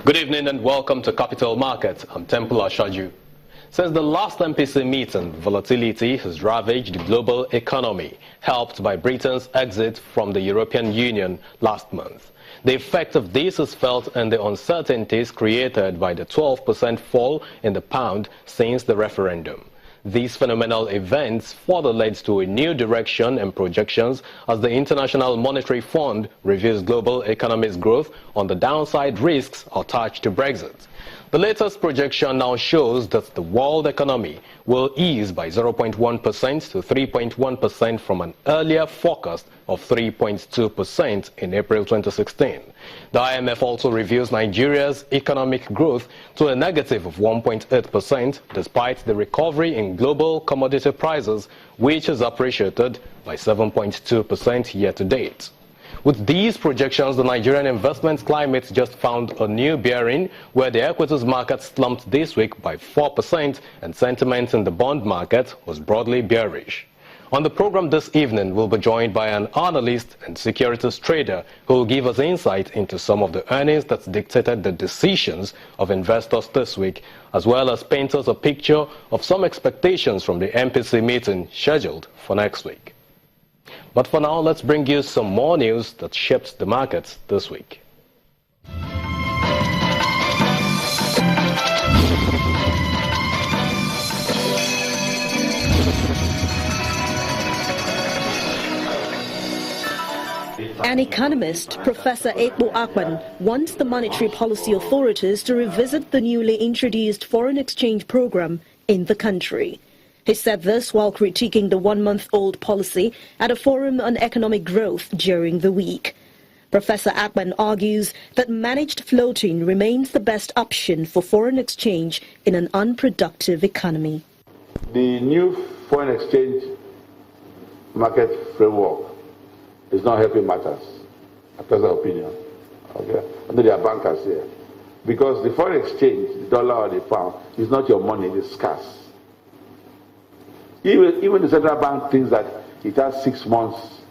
Good evening and welcome to Capital Markets. I'm Temple Ashaju. Since the last MPC meeting, volatility has ravaged the global economy, helped by Britain's exit from the European Union last month. The effect of this is felt in the uncertainties created by the 12% fall in the pound since the referendum. These phenomenal events further led to a new direction and projections as the International Monetary Fund reviews global economy's growth on the downside risks attached to Brexit. The latest projection now shows that the world economy will ease by 0.1% to 3.1% from an earlier forecast of 3.2% in April 2016. The IMF also reviews Nigeria's economic growth to a negative of 1.8% despite the recovery in global commodity prices, which has appreciated by 7.2% year to date. With these projections, the Nigerian investment climate just found a new bearing where the equities market slumped this week by 4% and sentiment in the bond market was broadly bearish. On the program this evening, we'll be joined by an analyst and securities trader who will give us insight into some of the earnings that dictated the decisions of investors this week, as well as paint us a picture of some expectations from the MPC meeting scheduled for next week. But for now, let's bring you some more news that shaped the markets this week. An economist, Professor Ekpo Akpan, wants the monetary policy authorities to revisit the newly introduced foreign exchange program in the country. He said this while critiquing the one-month-old policy at a forum on economic growth during the week. Professor Akpan argues that managed floating remains the best option for foreign exchange in an unproductive economy. The new foreign exchange market framework is not helping matters, a personal opinion. Okay? I know there are bankers here. Because the foreign exchange, the dollar or the pound, is not your money, it's scarce. Even the central bank thinks that it has 6 months,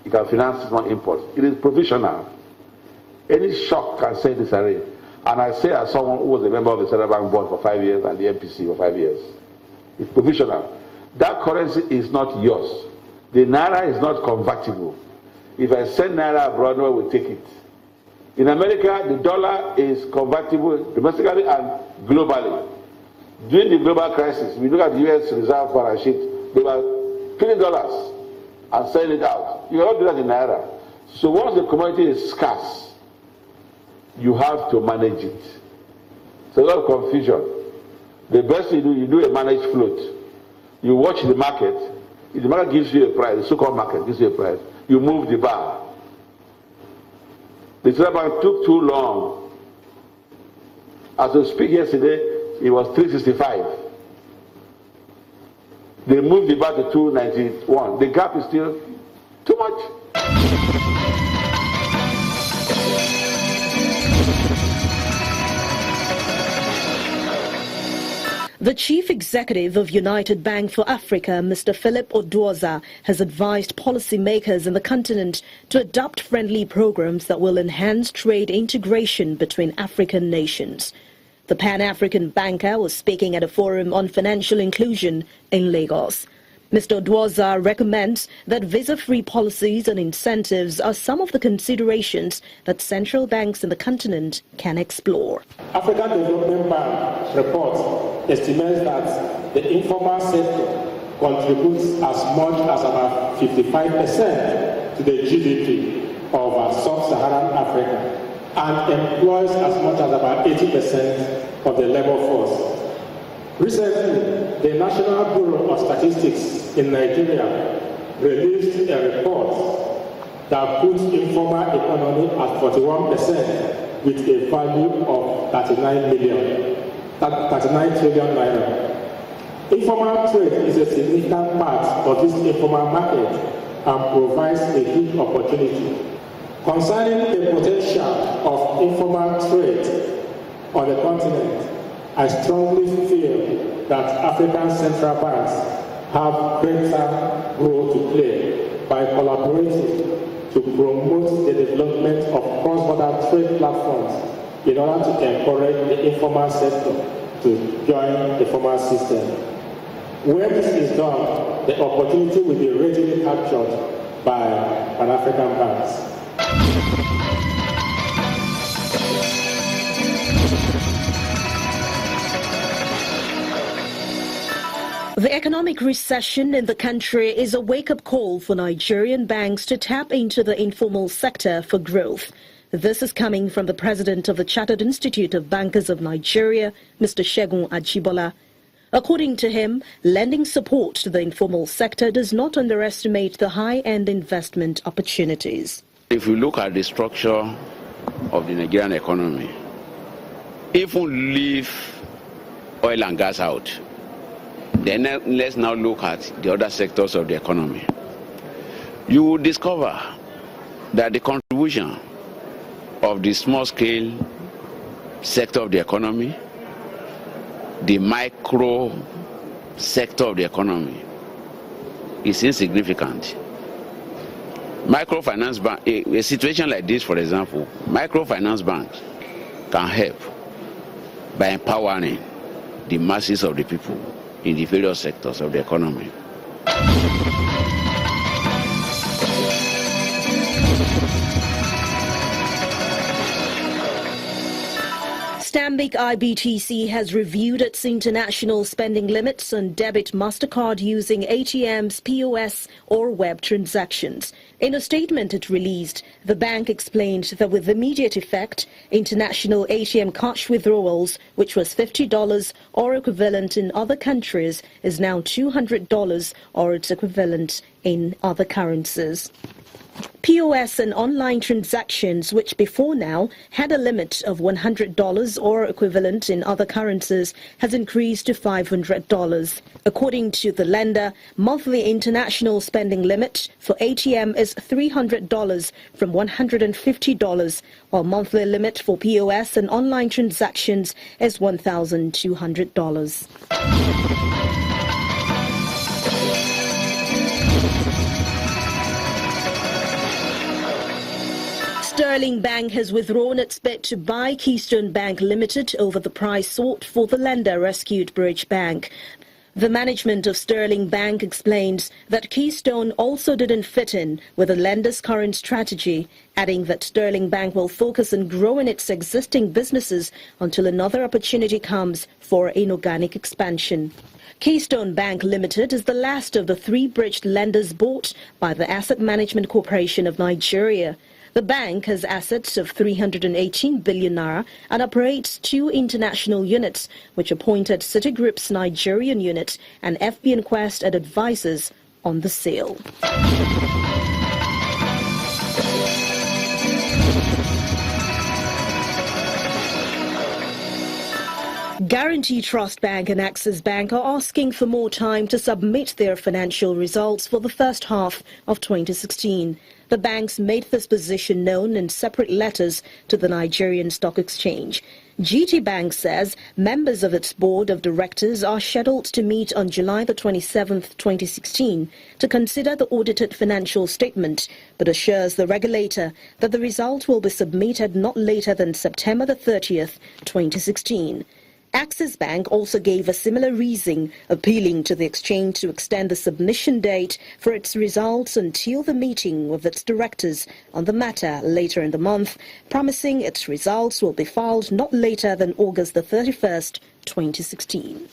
it can finance 6 months imports. It is provisional. Any shock can send disarray. And I say as someone who was a member of the central bank board for 5 years and the MPC for 5 years, it's provisional. That currency is not yours. The naira is not convertible. If I send naira abroad, no one will take it. In America, the dollar is convertible domestically and globally. During the global crisis, we look at the U.S. reserve balance sheet, they were $20 and sell it out. You cannot do that in naira. So once the commodity is scarce, you have to manage it. So a lot of confusion. The best you do a managed float. You watch the market. If the market gives you a price, the so-called market gives you a price, you move the bar. The central bank took too long. As we speak yesterday, it was 365. They moved it back to 291. The gap is still too much. The chief executive of United Bank for Africa, Mr. Philip Odwoza, has advised policymakers in the continent to adopt friendly programs that will enhance trade integration between African nations. The Pan-African banker was speaking at a forum on financial inclusion in Lagos. Mr. Odwoza recommends that visa-free policies and incentives are some of the considerations that central banks in the continent can explore. African Development Bank report estimates that the informal sector contributes as much as about 55% to the GDP of sub-Saharan Africa and employs as much as about 80% of the labor force. Recently, the National Bureau of Statistics in Nigeria released a report that puts informal economy at 41% with a value of 39 trillion naira. Informal trade is a significant part of this informal market and provides a huge opportunity. Concerning the potential of informal trade on the continent, I strongly feel that African central banks have greater role to play by collaborating to promote the development of cross-border trade platforms in order to encourage the informal sector to join the formal system. When this is done, the opportunity will be readily captured by Pan-African banks. The economic recession in the country is a wake-up call for Nigerian banks to tap into the informal sector for growth. This is coming from the president of the Chartered Institute of Bankers of Nigeria, Mr. Segun Ajibola. According to him, lending support to the informal sector does not underestimate the high-end investment opportunities. If we look at the structure of the Nigerian economy, if we leave oil and gas out, then let's now look at the other sectors of the economy. You will discover that the contribution of the small-scale sector of the economy, the micro sector of the economy, is insignificant. Microfinance bank, a situation like this, for example, microfinance banks can help by empowering the masses of the people in the various sectors of the economy. Stanbic IBTC has reviewed its international spending limits on debit MasterCard using ATMs, POS or web transactions. In a statement it released, the bank explained that with immediate effect, international ATM cash withdrawals, which was $50 or equivalent in other countries, is now $200 or its equivalent in other currencies. POS and online transactions, which before now had a limit of $100 or equivalent in other currencies, has increased to $500. According to the lender, monthly international spending limit for ATM is $300 from $150, while monthly limit for POS and online transactions is $1,200. Sterling Bank has withdrawn its bid to buy Keystone Bank Limited over the price sought for the lender rescued Bridge Bank. The management of Sterling Bank explains that Keystone also didn't fit in with the lender's current strategy, adding that Sterling Bank will focus on growing its existing businesses until another opportunity comes for inorganic expansion. Keystone Bank Limited is the last of the three bridge lenders bought by the Asset Management Corporation of Nigeria. The bank has assets of 318 billion naira and operates two international units, which appointed Citigroup's Nigerian unit and FBN Quest as advisors on the sale. Guarantee Trust Bank and Axis Bank are asking for more time to submit their financial results for the first half of 2016. The banks made this position known in separate letters to the Nigerian Stock Exchange. GT Bank says members of its board of directors are scheduled to meet on July the 27th, 2016 to consider the audited financial statement, but assures the regulator that the result will be submitted not later than September the 30th, 2016. Axis Bank also gave a similar reason, appealing to the exchange to extend the submission date for its results until the meeting with its directors on the matter later in the month, promising its results will be filed not later than August the 31st, 2016.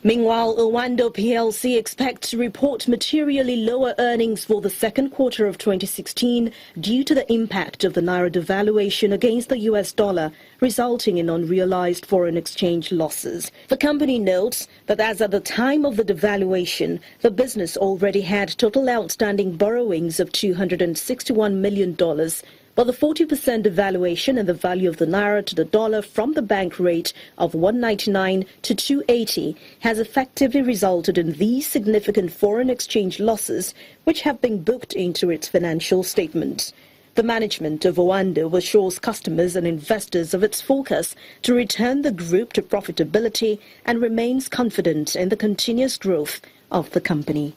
Meanwhile, Owando PLC expects to report materially lower earnings for the second quarter of 2016 due to the impact of the Naira devaluation against the US dollar, resulting in unrealized foreign exchange losses. The company notes that as at the time of the devaluation, the business already had total outstanding borrowings of $261 million. But the 40% devaluation in the value of the Naira to the dollar from the bank rate of 199 to 280 has effectively resulted in these significant foreign exchange losses, which have been booked into its financial statements. The management of Owando assures customers and investors of its focus to return the group to profitability and remains confident in the continuous growth of the company.